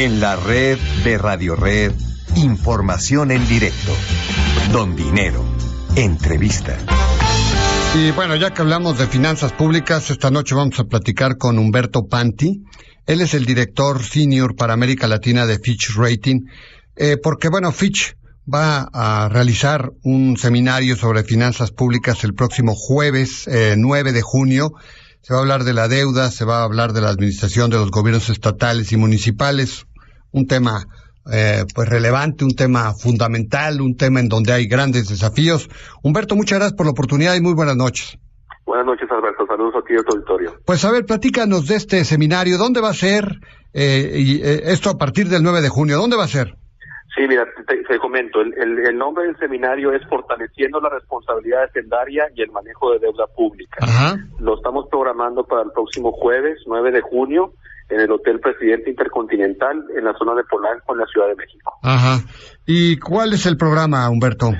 En la red de Radio Red, información en directo. Don Dinero, entrevista. Y bueno, ya que hablamos de finanzas públicas, esta noche vamos a platicar con Humberto Panti. Él es el director senior para América Latina de Fitch Rating, porque bueno, Fitch va a realizar un seminario sobre finanzas públicas el próximo jueves 9 de junio. Se va a hablar de la deuda, se va a hablar de la administración de los gobiernos estatales y municipales, un tema pues relevante, un tema fundamental, un tema en donde hay grandes desafíos. Humberto, muchas gracias por la oportunidad y muy buenas noches. Buenas noches, Alberto. Saludos aquí a tu auditorio. Pues a ver, platícanos de este seminario. ¿Dónde va a ser? Esto a partir del 9 de junio. ¿Dónde va a ser? Sí, mira, te comento. El nombre del seminario es Fortaleciendo la Responsabilidad Hacendaria y el Manejo de Deuda Pública. Ajá. Lo estamos programando para el próximo jueves, 9 de junio, en el Hotel Presidente Intercontinental, en la zona de Polanco, en la Ciudad de México. Ajá. ¿Y cuál es el programa, Humberto?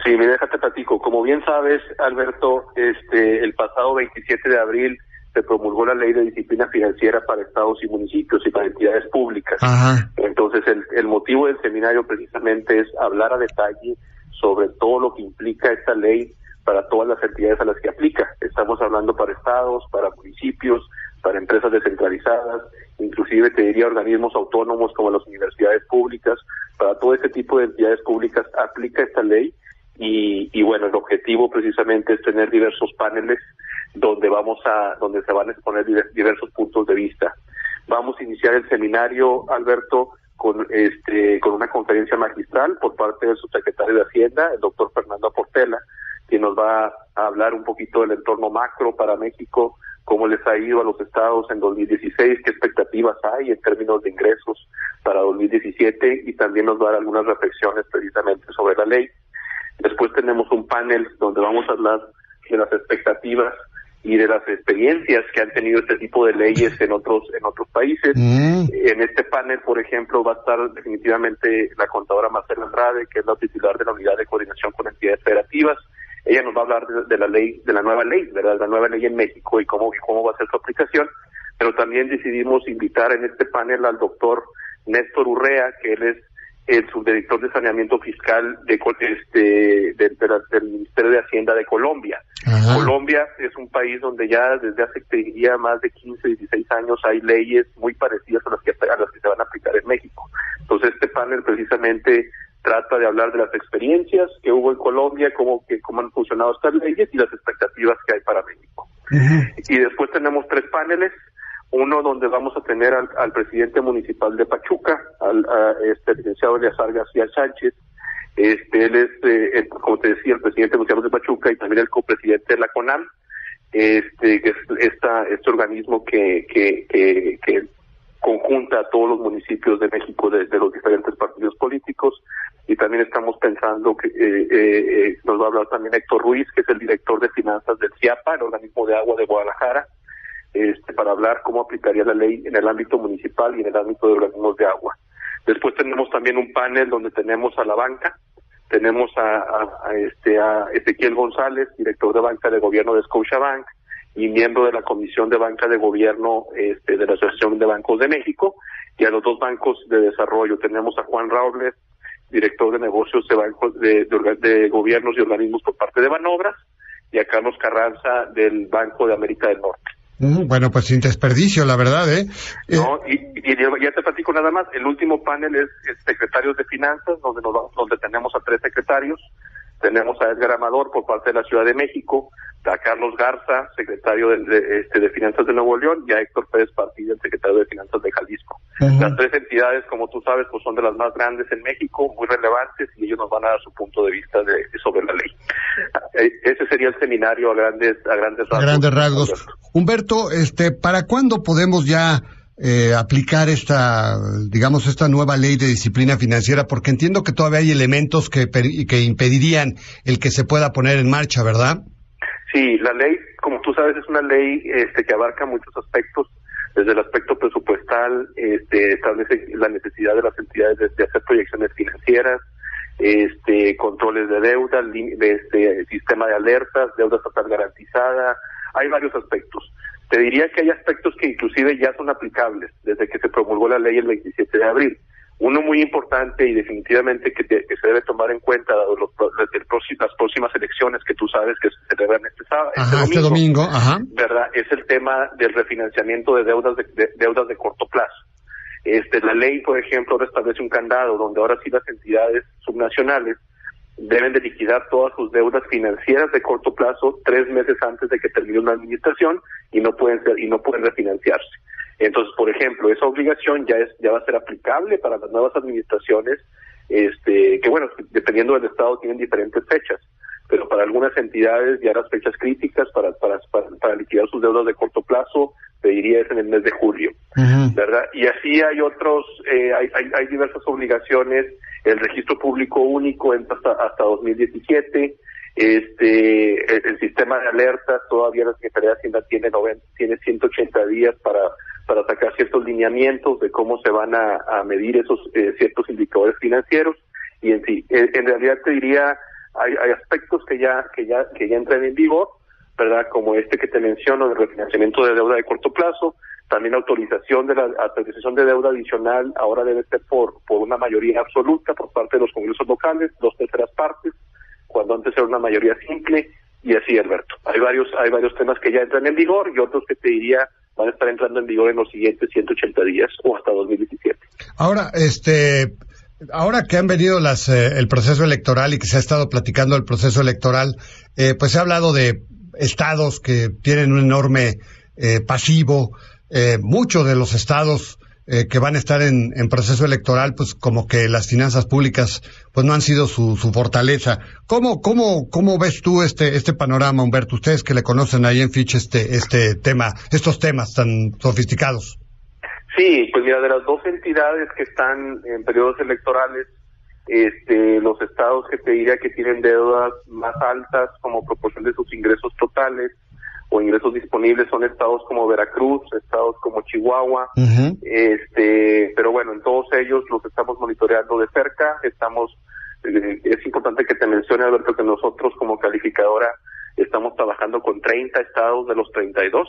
Sí, mira, déjate platico. Como bien sabes, Alberto, el pasado 27 de abril se promulgó la Ley de Disciplina Financiera para estados y municipios y para entidades públicas. Ajá. Entonces, el motivo del seminario precisamente es hablar a detalle sobre todo lo que implica esta ley para todas las entidades a las que aplica. Estamos hablando para estados, para municipios, para empresas descentralizadas, inclusive te diría organismos autónomos como las universidades públicas. Para todo este tipo de entidades públicas aplica esta ley y bueno, el objetivo precisamente es tener diversos paneles donde se van a exponer diversos puntos de vista. Vamos a iniciar el seminario, Alberto, con una conferencia magistral por parte del subsecretario de Hacienda, el doctor Fernando Portela, quien nos va a hablar un poquito del entorno macro para México, cómo les ha ido a los estados en 2016, qué expectativas hay en términos de ingresos para 2017 y también nos va a dar algunas reflexiones precisamente sobre la ley. Después tenemos un panel donde vamos a hablar de las expectativas y de las experiencias que han tenido este tipo de leyes en otros países. En este panel, por ejemplo, va a estar definitivamente la contadora Marcela Andrade, que es la titular de la Unidad de Coordinación con Entidades Federativas. Ella nos va a hablar de la ley, de la nueva ley, ¿verdad? La nueva ley en México y cómo va a ser su aplicación. Pero también decidimos invitar en este panel al doctor Néstor Urrea, que él es el subdirector de Saneamiento Fiscal del Ministerio de Hacienda de Colombia. Ajá. Colombia es un país donde ya desde hace, te diría, más de 15, 16 años hay leyes muy parecidas a las que se van a aplicar en México. Entonces este panel precisamente trata de hablar de las experiencias que hubo en Colombia, cómo han funcionado estas leyes y las expectativas que hay para México. Uh-huh. Y después tenemos 3 paneles. Uno donde vamos a tener al presidente municipal de Pachuca, al licenciado Eleazar García Sánchez. Él es, como te decía, el presidente municipal de Pachuca y también el copresidente de la CONAM, que es este organismo que conjunta a todos los municipios de México de los diferentes partidos políticos. Y también estamos pensando que nos va a hablar también Héctor Ruiz, que es el director de finanzas del CIAPA, el organismo de agua de Guadalajara, para hablar cómo aplicaría la ley en el ámbito municipal y en el ámbito de organismos de agua. Después tenemos también un panel donde tenemos a la banca, tenemos a Ezequiel González, director de banca de gobierno de Scotiabank y miembro de la Comisión de Banca de Gobierno de la Asociación de Bancos de México, y a los 2 bancos de desarrollo. Tenemos a Juan Robles, director de negocios de bancos de gobiernos y organismos por parte de Banobras, y a Carlos Carranza del Banco de América del Norte. Bueno, pues sin desperdicio, la verdad, No, y ya te platico nada más. El último panel es secretarios de finanzas, donde tenemos a 3 secretarios. Tenemos a Edgar Amador por parte de la Ciudad de México, a Carlos Garza, secretario de Finanzas de Nuevo León, y a Héctor Pérez Partida, el secretario de Finanzas de Jalisco. Uh-huh. Las 3 entidades, como tú sabes, pues son de las más grandes en México, muy relevantes, y ellos nos van a dar su punto de vista sobre la ley. Ese sería el seminario a grandes rasgos. A grandes rasgos. Humberto, ¿para cuándo podemos ya aplicar esta nueva ley de disciplina financiera? Porque entiendo que todavía hay elementos que impedirían el que se pueda poner en marcha, ¿verdad? Sí, la ley, como tú sabes, es una ley que abarca muchos aspectos. Desde el aspecto presupuestal, establece la necesidad de las entidades de hacer proyecciones financieras, controles de deuda, sistema de alertas, deuda estatal garantizada. Hay varios aspectos. Te diría que hay aspectos que inclusive ya son aplicables desde que se promulgó la ley el 27 de abril. Uno muy importante y definitivamente que se debe tomar en cuenta las próximas elecciones que tú sabes que se celebran este domingo, ¿verdad? Es el tema del refinanciamiento de deudas de corto plazo. La ley, por ejemplo, ahora establece un candado donde ahora sí las entidades subnacionales deben de liquidar todas sus deudas financieras de corto plazo 3 meses antes de que termine una administración y no pueden refinanciarse. Entonces, por ejemplo, esa obligación ya va a ser aplicable para las nuevas administraciones, que bueno, dependiendo del estado tienen diferentes fechas, pero para algunas entidades ya las fechas críticas para liquidar sus deudas de corto plazo, te diría es en el mes de julio, ¿verdad? Y así hay otros, hay diversas obligaciones. El registro público único entra hasta 2017. El sistema de alertas, todavía la Secretaría de Hacienda tiene 180 días para sacar ciertos lineamientos de cómo se van a medir esos ciertos indicadores financieros. Y en realidad te diría, hay aspectos que ya entran en vigor, ¿verdad? Como que te menciono, el refinanciamiento de deuda de corto plazo. También autorización de deuda adicional ahora debe ser por una mayoría absoluta por parte de los congresos locales, 2/3 partes, cuando antes era una mayoría simple, y así, Alberto. Hay varios temas que ya entran en vigor y otros que te diría van a estar entrando en vigor en los siguientes 180 días o hasta 2017. Ahora, ahora que han venido el proceso electoral y que se ha estado platicando el proceso electoral, pues se ha hablado de estados que tienen un enorme pasivo. Muchos de los estados que van a estar en proceso electoral, pues como que las finanzas públicas pues no han sido su fortaleza. ¿Cómo ves tú este panorama, Humberto? Ustedes que le conocen ahí en Fitch estos temas tan sofisticados. Sí, pues mira, de las dos entidades que están en periodos electorales, los estados que te diría que tienen deudas más altas como proporción de sus ingresos totales o ingresos disponibles son estados como Veracruz, estados como Chihuahua, pero bueno, en todos ellos los estamos monitoreando de cerca. Es importante que te mencione, Alberto, que nosotros como calificadora estamos trabajando con 30 estados de los 32,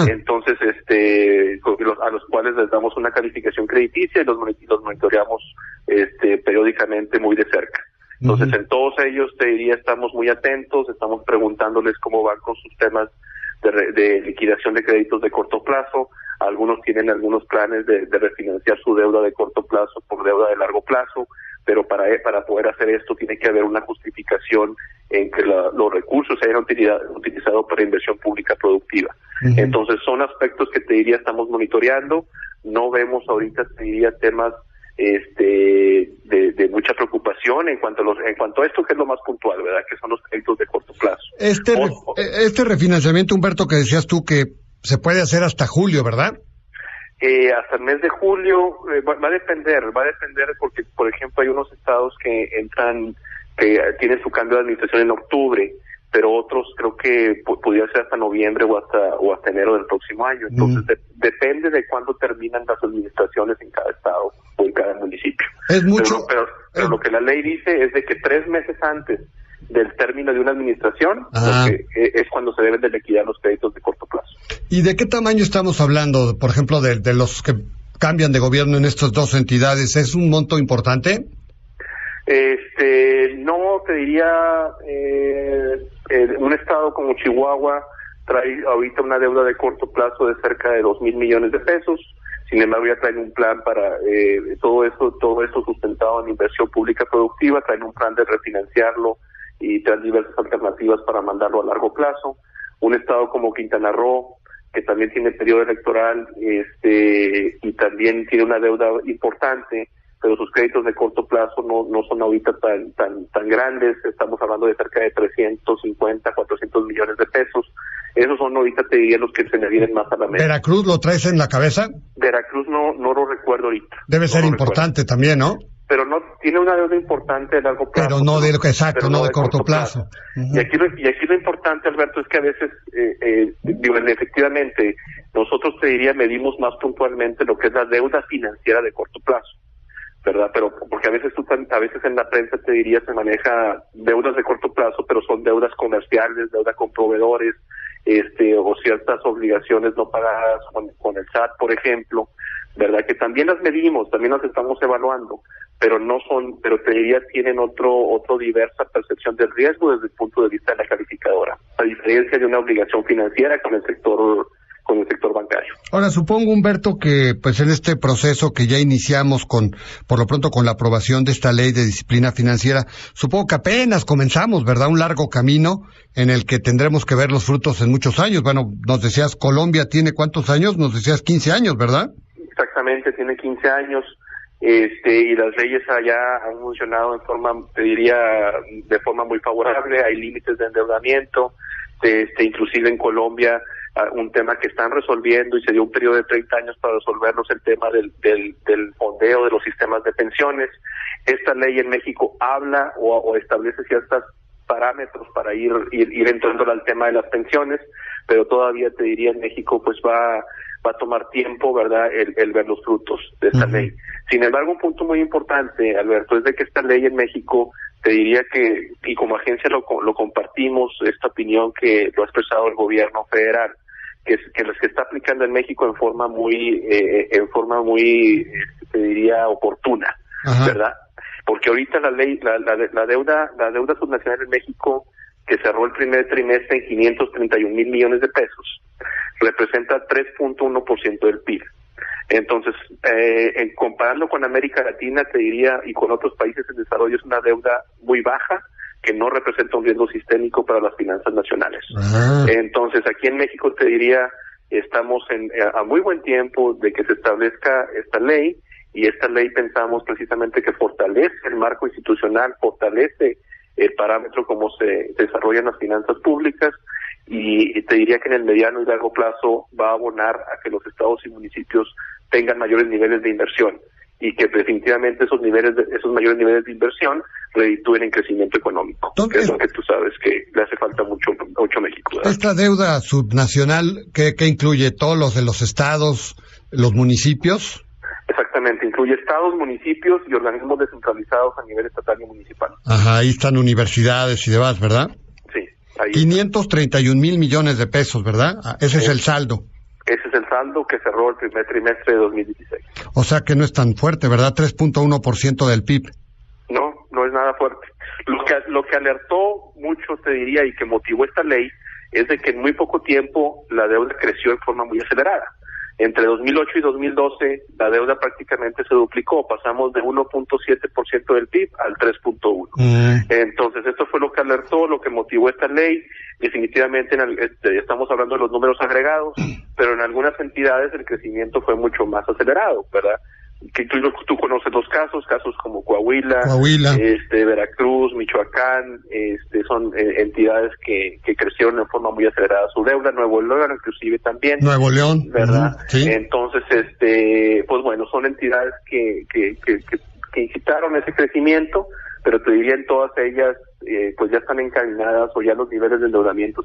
entonces a los cuales les damos una calificación crediticia y los monitoreamos periódicamente muy de cerca. Entonces, en todos ellos, te diría, estamos muy atentos, estamos preguntándoles cómo van con sus temas de liquidación de créditos de corto plazo. Algunos tienen algunos planes de refinanciar su deuda de corto plazo por deuda de largo plazo, pero para poder hacer esto tiene que haber una justificación en que los recursos se hayan utilizado para inversión pública productiva. Entonces, son aspectos que te diría estamos monitoreando. No vemos ahorita, te diría, temas de mucha preocupación en cuanto a esto que es lo más puntual, ¿verdad? Que son los créditos de corto plazo. Este refinanciamiento, Humberto, que decías tú que se puede hacer hasta julio, ¿verdad? Hasta el mes de julio va a depender porque, por ejemplo, hay unos estados que tienen su cambio de administración en octubre, pero otros creo que pudiera ser hasta noviembre o hasta enero del próximo año. Entonces depende de cuándo terminan las administraciones en cada estado o en cada municipio. Es mucho. Pero lo que la ley dice es de que 3 meses antes del término de una administración es cuando se deben de liquidar los créditos de corto plazo. ¿Y de qué tamaño estamos hablando, por ejemplo, de los que cambian de gobierno en estas dos entidades? ¿Es un monto importante? No, te diría, un estado como Chihuahua trae ahorita una deuda de corto plazo de cerca de 2,000 millones de pesos. Sin embargo, ya traen un plan para todo esto sustentado en inversión pública productiva, traen un plan de refinanciarlo y traen diversas alternativas para mandarlo a largo plazo. Un estado como Quintana Roo, que también tiene periodo electoral, y también tiene una deuda importante, pero sus créditos de corto plazo no son ahorita tan grandes. Estamos hablando de cerca de 350, 400 millones de pesos. Esos son ahorita, te diría, los que se me vienen más a la mente. ¿Veracruz lo traes en la cabeza? Veracruz no lo recuerdo ahorita. Debe ser importante también, ¿no? Pero no tiene una deuda importante de largo plazo. Pero no de corto plazo. Y aquí lo importante, Alberto, es que a veces, efectivamente, nosotros, te diría, medimos más puntualmente lo que es la deuda financiera de corto plazo, ¿verdad? Pero porque a veces en la prensa, te diría, se maneja deudas de corto plazo, pero son deudas comerciales, deuda con proveedores, o ciertas obligaciones no pagadas con el SAT, por ejemplo, ¿verdad? Que también las medimos, también las estamos evaluando, pero te diría tienen otro diversa percepción del riesgo desde el punto de vista de la calificadora, a diferencia de una obligación financiera con el sector bancario. Ahora, supongo, Humberto, que pues en este proceso que ya iniciamos por lo pronto con la aprobación de esta ley de disciplina financiera, supongo que apenas comenzamos, ¿verdad? Un largo camino en el que tendremos que ver los frutos en muchos años. Bueno, nos decías, Colombia tiene ¿cuántos años? Nos decías 15 años, ¿verdad? Exactamente, tiene 15 años. Y las leyes allá han funcionado de forma muy favorable. Hay límites de endeudamiento, inclusive en Colombia un tema que están resolviendo y se dio un periodo de 30 años para resolverlos, el tema del fondeo de los sistemas de pensiones. Esta ley en México habla o establece ciertos parámetros para ir entrando al tema de las pensiones, pero todavía te diría en México pues va a tomar tiempo, ¿verdad?, el ver los frutos de esta ley. Sin embargo, un punto muy importante, Alberto, es de que esta ley en México, te diría que, y como agencia lo compartimos, esta opinión que lo ha expresado el gobierno federal, que los que está aplicando en México en forma muy te diría oportuna, ¿verdad? Porque ahorita la ley, la deuda subnacional en México, que cerró el primer trimestre en 531,000 millones de pesos, representa 3.1% del PIB. Entonces, comparando con América Latina, te diría, y con otros países en desarrollo, es una deuda muy baja, que no representa un riesgo sistémico para las finanzas nacionales. Entonces, aquí en México te diría, estamos a muy buen tiempo de que se establezca esta ley, y esta ley pensamos precisamente que fortalece el marco institucional, fortalece el parámetro como se desarrollan las finanzas públicas, y te diría que en el mediano y largo plazo va a abonar a que los estados y municipios tengan mayores niveles de inversión, y que definitivamente esos mayores niveles de inversión reditúen en crecimiento económico, que es lo que tú sabes que le hace falta mucho a México, ¿verdad? Esta deuda subnacional, ¿qué incluye? ¿Todos los de los estados, los municipios? Exactamente, incluye estados, municipios y organismos descentralizados a nivel estatal y municipal. Ajá, ahí están universidades y demás, ¿verdad? Sí. Ahí 531,000 millones de pesos, ¿verdad? Ese es el saldo. Ese es el saldo que cerró el primer trimestre de 2016. O sea que no es tan fuerte, ¿verdad? 3.1% del PIB. No es nada fuerte. Lo que alertó mucho, te diría, y que motivó esta ley, es de que en muy poco tiempo la deuda creció de forma muy acelerada. Entre 2008 y 2012, la deuda prácticamente se duplicó. Pasamos de 1.7% del PIB al 3.1%. Entonces, esto fue lo que alertó, lo que motivó esta ley. Definitivamente, estamos hablando de los números agregados, pero en algunas entidades el crecimiento fue mucho más acelerado, ¿verdad? Que tú conoces los casos como Coahuila, Veracruz, Michoacán, son entidades que crecieron en forma muy acelerada su deuda. Nuevo León inclusive también. Nuevo León, ¿verdad? Sí. Entonces, pues bueno, son entidades que incitaron ese crecimiento, pero te diría en todas ellas, pues ya están encaminadas, o ya los niveles de endeudamiento,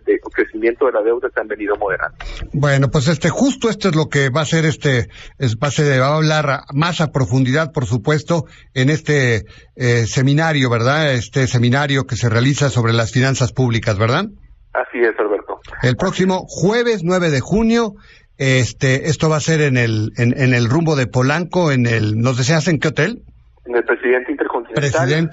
de crecimiento de la deuda se han venido moderando. Bueno, pues justo esto es lo que va a ser va a hablar más a profundidad, por supuesto, en este seminario, ¿verdad? Este seminario que se realiza sobre las finanzas públicas, ¿verdad? Así es, Alberto. El próximo jueves 9 de junio, esto va a ser en el rumbo de Polanco, ¿nos deseas en qué hotel? En el Presidente Intercontinental.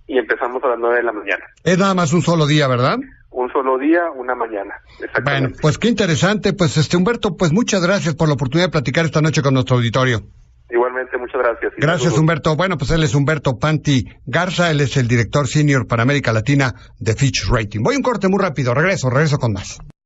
Y empezamos a las 9 de la mañana. Es nada más un solo día, ¿verdad? Un solo día, una mañana. Exactamente. Bueno, pues qué interesante. Pues Humberto, pues muchas gracias por la oportunidad de platicar esta noche con nuestro auditorio. Igualmente, muchas gracias. Gracias, Humberto. Bueno, pues él es Humberto Panti Garza, él es el director senior para América Latina de Fitch Rating. Voy a un corte muy rápido, regreso con más.